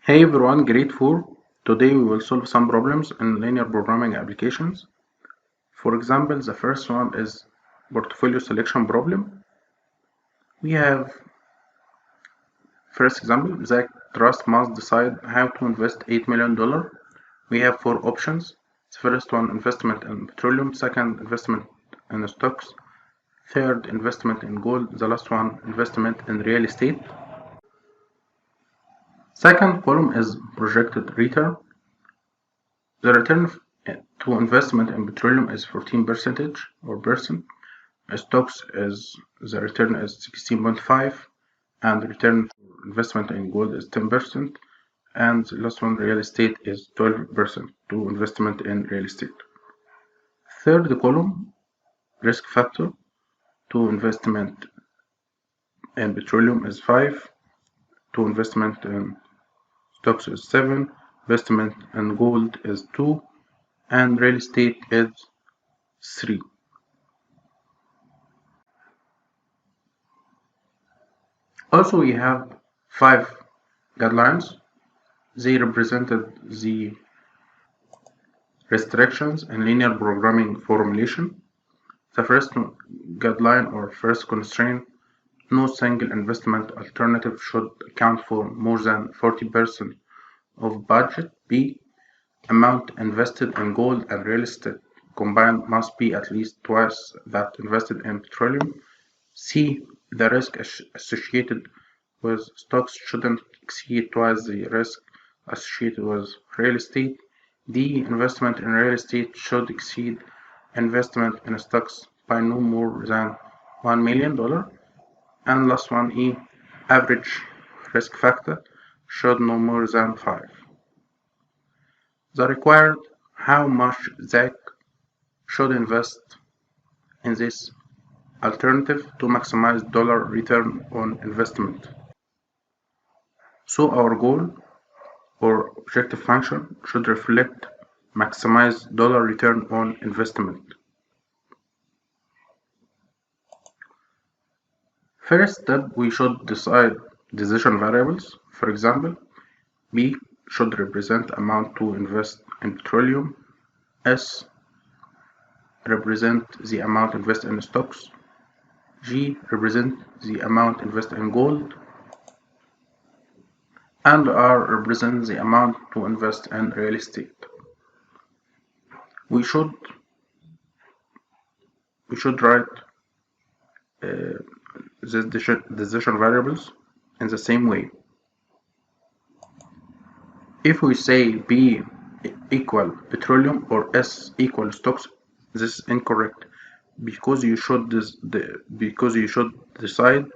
Hey everyone, grade 4. Today we will solve some problems in linear programming applications. For example, the first one is portfolio selection problem. We have first example, Zach Trust must decide how to invest $8 million. We have four options. The first one, investment in petroleum. Second, investment in stocks. Third, investment in gold. The last one, investment in real estate. Second column is projected return. The return to investment in petroleum is 14% or percent. Stocks is the return is 16.5, and the return for investment in gold is 10%, and the last one, real estate, is 12% to investment in real estate. Third column, risk factor to investment in petroleum is 5, to investment in stocks is 7, investment in gold is 2, and real estate is 3. Also, we have 5 guidelines. They represented the restrictions in linear programming formulation. The first guideline or first constraint, no single investment alternative should account for more than 40% of budget. B, amount invested in gold and real estate combined must be at least twice that invested in petroleum. C, the risk associated with stocks shouldn't exceed twice the risk associated with real estate. D, investment in real estate should exceed investment in stocks by no more than $1 million. And last one, E, average risk factor should no more than 5. The required how much Zach should invest in this alternative to maximize dollar return on investment. So our goal or objective function should reflect maximize dollar return on investment. First step, we should decide decision variables. For example, B should represent amount to invest in petroleum. S represent the amount invested in stocks. G represent the amount invested in gold. And R represents the amount to invest in real estate. We should write these decision variables in the same way. If we say B equal petroleum or S equal stocks, this is incorrect because you should decide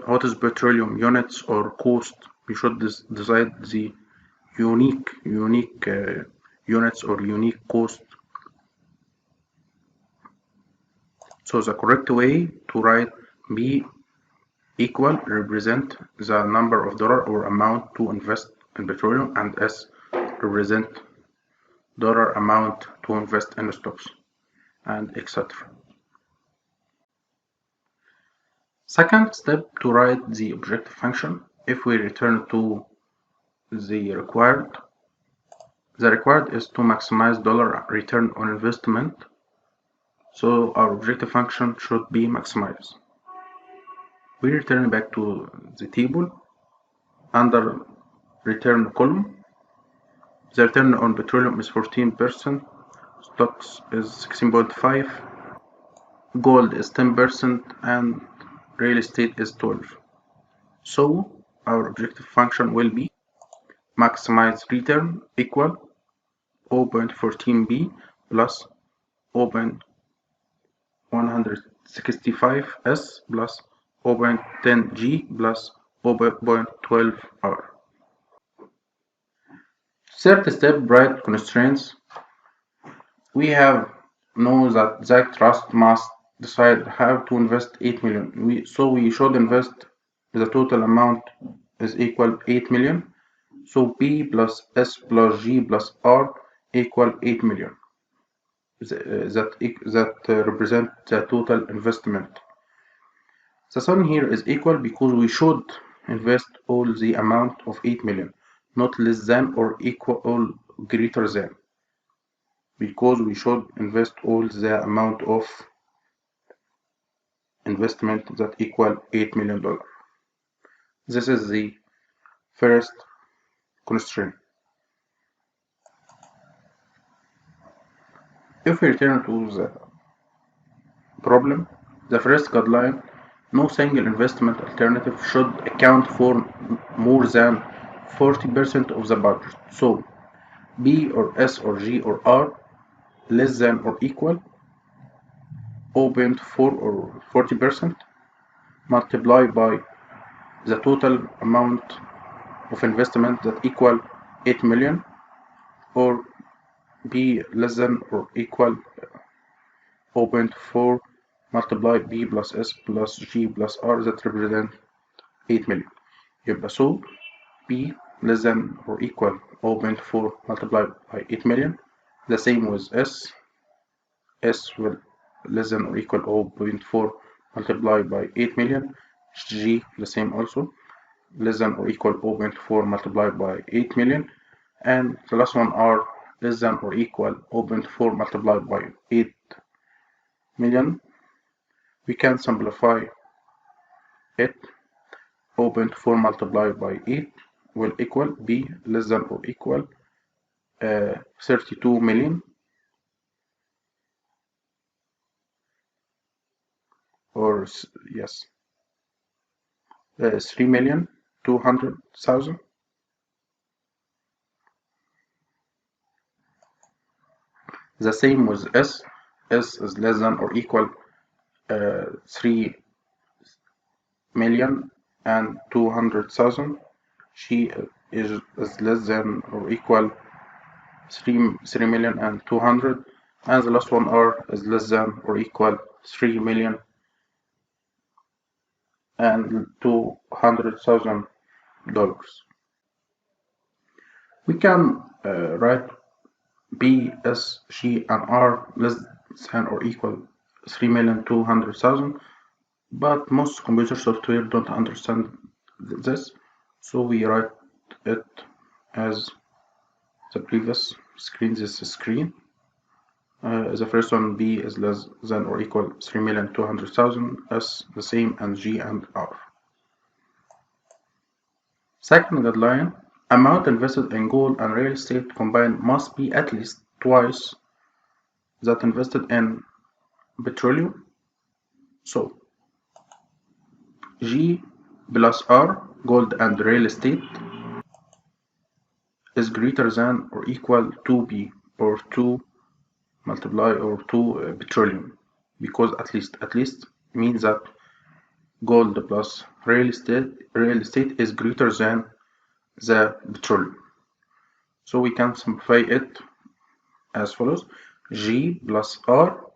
what is petroleum units or cost. You should decide the unique units or unique cost. So the correct way to write B equal represent the number of dollar or amount to invest in petroleum, and S represent dollar amount to invest in stocks, and etc. Second step, to write the objective function. If we return to the required is to maximize dollar return on investment. So our objective function should be maximize. We return back to the table. Under return column, the return on petroleum is 14%, stocks is 16.5, gold is 10%, and real estate is 12%. So our objective function will be maximize return equal 0.14b plus 0.165s plus 0.10g plus 0.12r. Third step, write constraints. We have know that Zach Trust must decide how to invest 8 million. So we should invest the total amount is equal 8 million. So B plus S plus G plus R equal 8 million. That represent the total investment. The sum here is equal because we should invest all the amount of 8 million, not less than or equal or greater than, because we should invest all the amount of investment that equal $8 million. This is the first constraint. If we return to the problem, the first guideline, no single investment alternative should account for more than 40% of the budget. So B or S or G or R less than or equal 0.4 or 40% multiplied by the total amount of investment that equal 8 million, or B less than or equal 0.4 multiplied B plus S plus G plus R that represent 8 million. يبقى so B less than or equal 0.4 multiplied by 8 million, the same with S. S will less than or equal 0.4 multiplied by 8 million. G the same also, less than or equal 0.4 multiplied by 8 million. And the last one R less than or equal 0.4 multiplied by 8 million. We can simplify it. 0.4 multiplied by 8 will equal B less than or equal 32 million, or yes, 3,200,000. The same with S. S is less than or equal 3,200,000. She is less than or equal 3,200,000, and the last one R is less than or equal 3,200,000. We can write B, S, G, and R less than or equal 3,200,000, but most computer software don't understand this, so we write it as the previous screen. This screen, the first one, B is less than or equal 3,200,000, S the same, and G and R. Second guideline, amount invested in gold and real estate combined must be at least twice that invested in petroleum. So G plus R, gold and real estate, is greater than or equal to B, or 2 multiply or 2 petroleum, because at least means that gold plus real estate is greater than the petroleum. So we can simplify it as follows: G plus R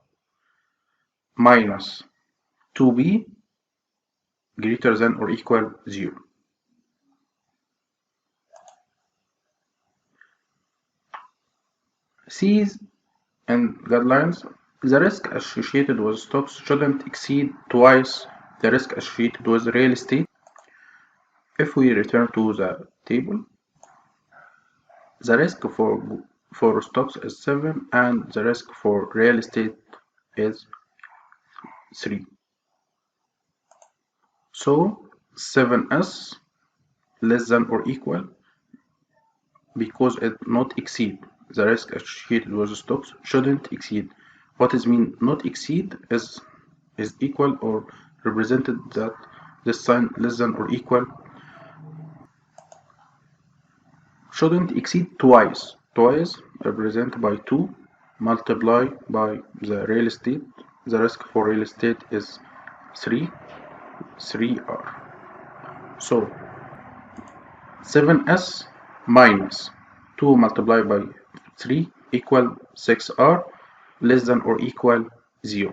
minus 2B greater than or equal 0. C's and guidelines, the risk associated with stocks shouldn't exceed twice the risk associated with real estate. If we return to the table, the risk for stocks is 7 and the risk for real estate is 3. So 7S less than or equal, because it not exceed the risk associated with stocks shouldn't exceed. What is mean not exceed is equal or represented that this sign less than or equal shouldn't exceed twice represented by 2 multiplied by the real estate. The risk for real estate is 3R. So 7S minus 2 multiplied by 3 equal 6R less than or equal 0.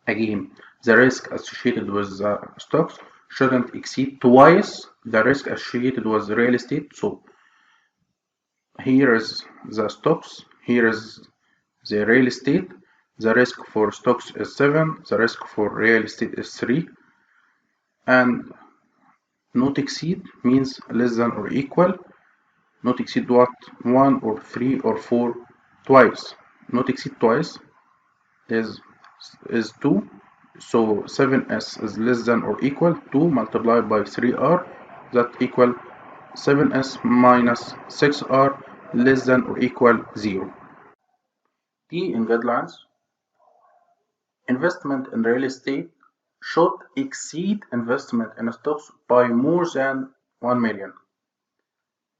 Again, the risk associated with the stocks shouldn't exceed twice the risk associated with the real estate. So here is the stocks, here is the real estate. The risk for stocks is 7, the risk for real estate is 3, and Not exceed means less than or equal. Not exceed what? 1 or 3 or 4 twice. Not exceed twice is 2. So 7s is less than or equal 2 multiplied by 3r, that equal 7s minus 6r less than or equal 0. T in guidelines, investment in real estate should exceed investment in stocks by more than 1 million.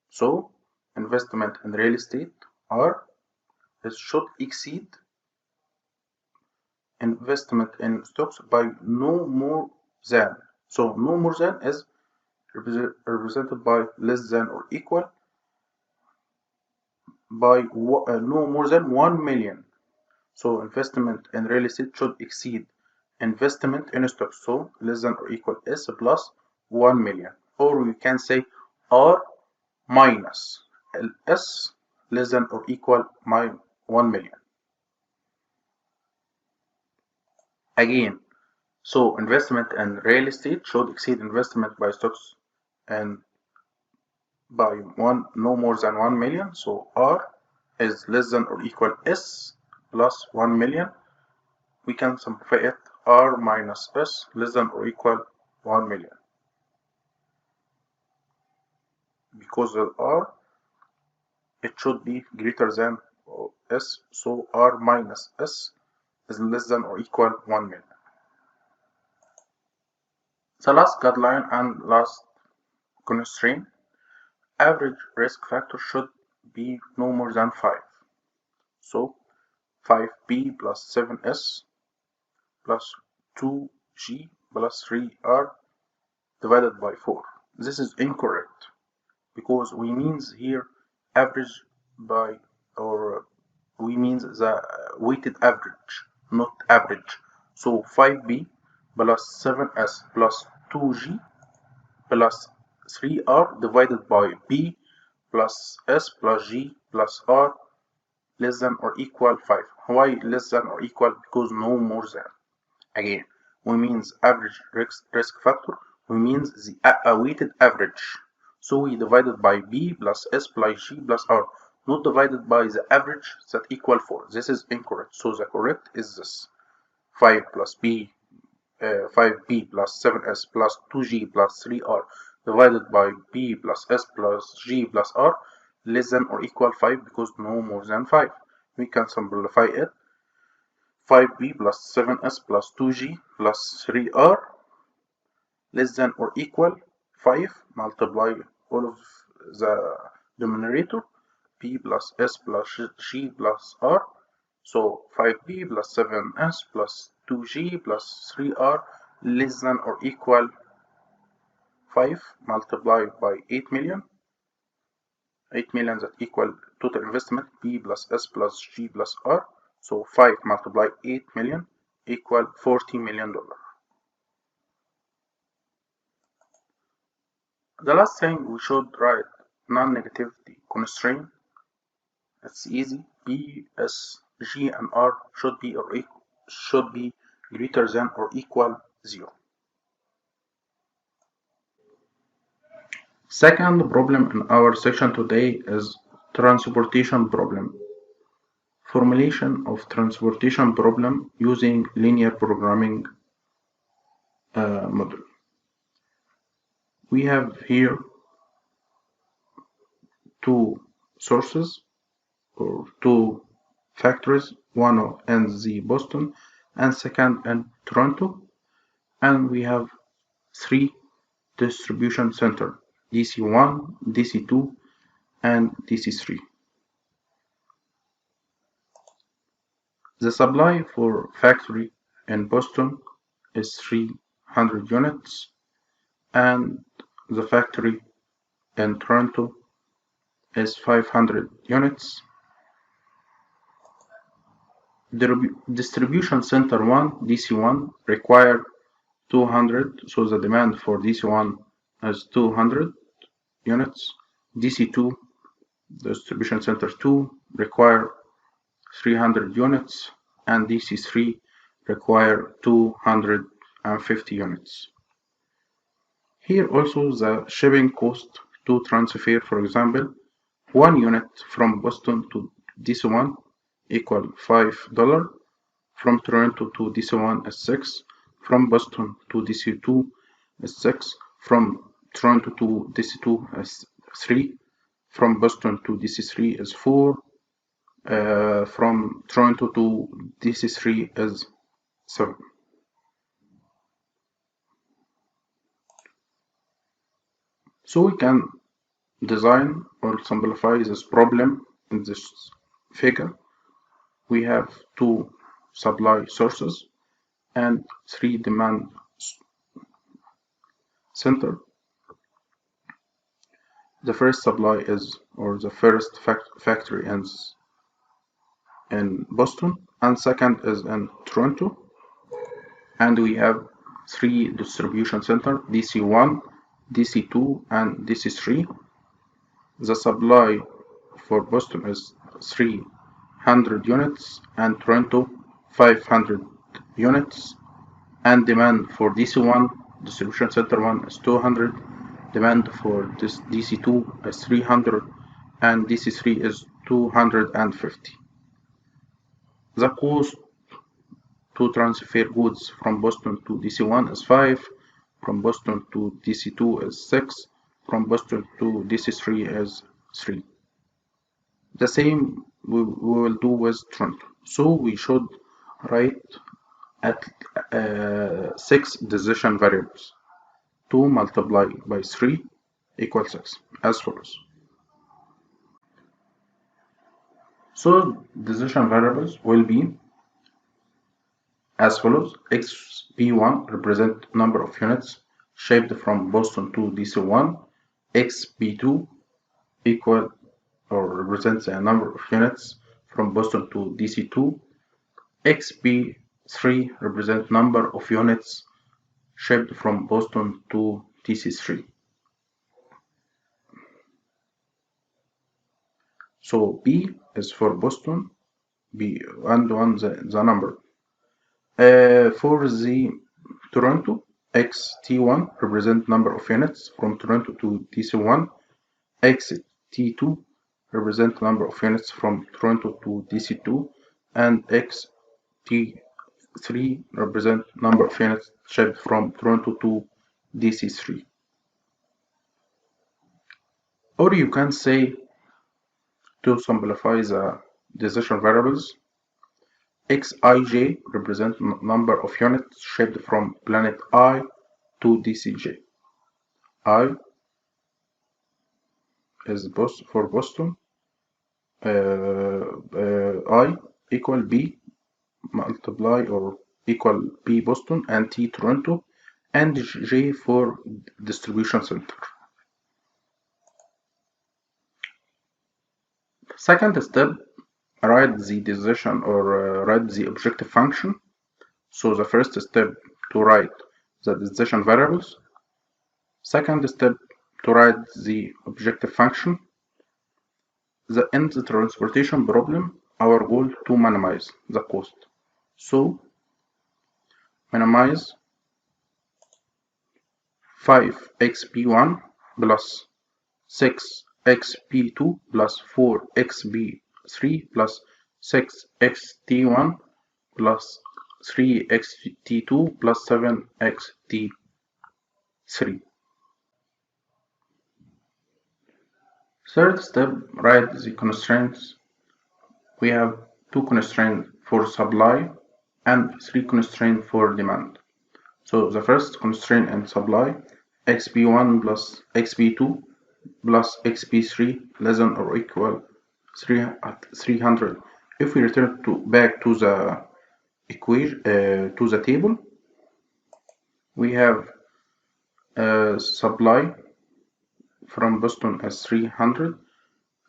So investment in real estate R is should exceed investment in stocks by no more than. So no more than is represented by less than or equal by no more than 1 million. So investment in real estate should exceed investment in stocks. So less than or equal S plus 1 million. Or we can say R minus S less than or equal 1 million. Again, so investment in real estate should exceed investment by stocks and by one no more than 1 million. So R is less than or equal S plus 1 million. We can simplify it R minus S less than or equal 1 million. Because of R, it should be greater than S, so R minus S is less than or equal 1 million. The last guideline and last constraint, average risk factor should be no more than 5. So 5b plus 7s plus 2g plus 3r divided by 4. This is incorrect because we means here average by, or we means the weighted average, not average. So 5b plus 7s plus 2g plus 3r divided by b plus s plus g plus r less than or equal 5. Why less than or equal? Because no more than. Again, we means average risk factor, we means the weighted average. So we divided by b plus s plus g plus r, not divided by the average that equal 4. This is incorrect. So the correct is this: 5 plus b 5b plus 7s plus 2g plus 3r divided by b plus s plus g plus r less than or equal 5, because no more than 5. We can simplify it: 5b plus 7s plus 2g plus 3r less than or equal 5, multiply all of the denominator, b plus s plus g plus r. So 5b plus 7s plus 2g plus 3r less than or equal 5 multiplied by 8 million. 8 million that equal total investment b plus s plus g plus r. So 5 multiplied 8 million equal $40 million. The last thing we should write non-negativity constraint. It's easy. B, S, G, and R should be greater than or equal 0. Second problem in our section today is transportation problem. Formulation of transportation problem using linear programming model. We have here two sources or two factories, one in the Boston and second in Toronto, and we have three distribution center: DC1, DC2, and DC3. The supply for factory in Boston is 300 units, and the factory in Toronto is 500 units. The distribution center 1, DC1, require 200, so the demand for DC1 is 200 units. DC2, distribution center 2, require 300 units, and DC3 require 250 units. Here also the shipping cost to transfer, for example, 1 unit from Boston to DC1 equal $5, from Toronto to DC1 is 6, from Boston to DC2 is 6, from Toronto to DC2 is 3, from Boston to DC3 is 4, from Toronto to DC3 is 7. So we can design or simplify this problem in this figure. We have two supply sources and three demand center. The first supply is, or the first factory is in Boston, and second is in Toronto. And we have three distribution center, DC1, DC2, and DC3. The supply for Boston is 300 units and Toronto 500 units, and demand for DC1 distribution center 1 is 200, demand for this DC2 is 300, and DC3 is 250. The cost to transfer goods from Boston to DC1 is 5, from Boston to DC2 is 6, from Boston to DC3 is 3. The same we will do with Toronto. So we should write at 6 decision variables. 2 multiplied by 3 equals 6, as follows. So decision variables will be as follows. XB1 represent number of units shipped from Boston to DC1. XB2 equal or represents a number of units from Boston to DC2. XB3 represents number of units shipped from Boston to DC3. So B is for Boston, B and 1 the number. For the Toronto, XT1 represent number of units from Toronto to DC1. XT2 represent number of units from Toronto to DC2, and XT3 represent number of units shipped from Toronto to DC3. Or you can say, to simplify the decision variables, Xij represent number of units shipped from planet I to DCJ. I is for Boston. I equal B multiply or equal B Boston and T Toronto, and J for distribution center. Second step, write the decision or write the objective function. So the first step to write the decision variables. Second step to write the objective function. In the transportation problem, our goal to minimize the cost. So minimize 5xp1 plus 6xp2 plus 4xp3 plus 6xt1 plus 3xt2 plus 7xt3. Third step, write the constraints. We have 2 constraints for supply and 3 constraints for demand. So the first constraint in supply, xp1 plus xp2 plus xp3 less than or equal 300. If we return back to the equation to the table, we have supply from Boston is 300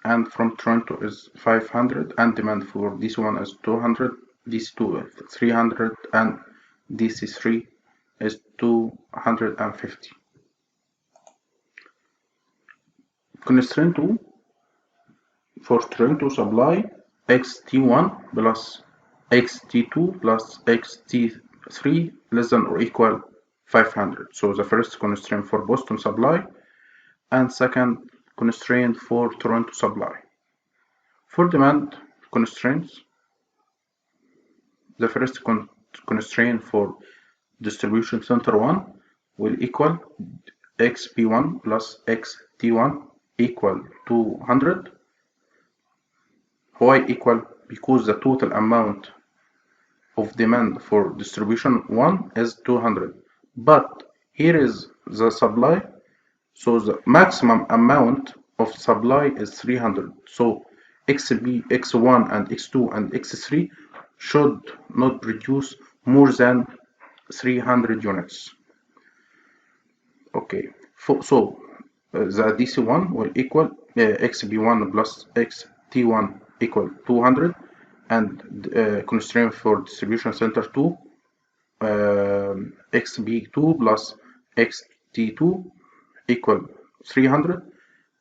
and from Toronto is 500, and demand for this one is 200, DC2 is 300, and DC3 is 250. Constraint 2 for Toronto supply, xt1 plus xt2 plus xt3 less than or equal 500. So the first constraint for Boston supply and second constraint for Toronto supply. For demand constraints, the first constraint for distribution center 1 will equal xp1 plus xt1 equal 200. Why equal? Because the total amount of demand for distribution 1 is 200, but here is the supply, so the maximum amount of supply is 300. So xb, x1 and x2 and x3 should not produce more than 300 units. Okay, so the DC1 will equal xb1 plus xt1 equal 200, and constraint for distribution center 2 xb2 plus xt2 equal 300,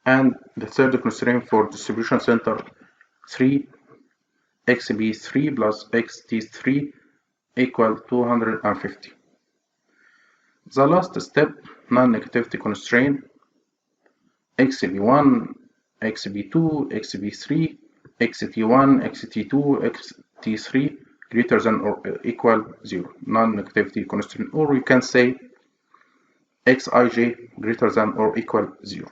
and the third constraint for distribution center 3 xb3 plus xt3 equal 250. The last step, non-negativity constraint, xb1, xb2, xb3, xt1, xt2, xt3 greater than or equal 0, non-negativity constraint, or we can say xij greater than or equal 0.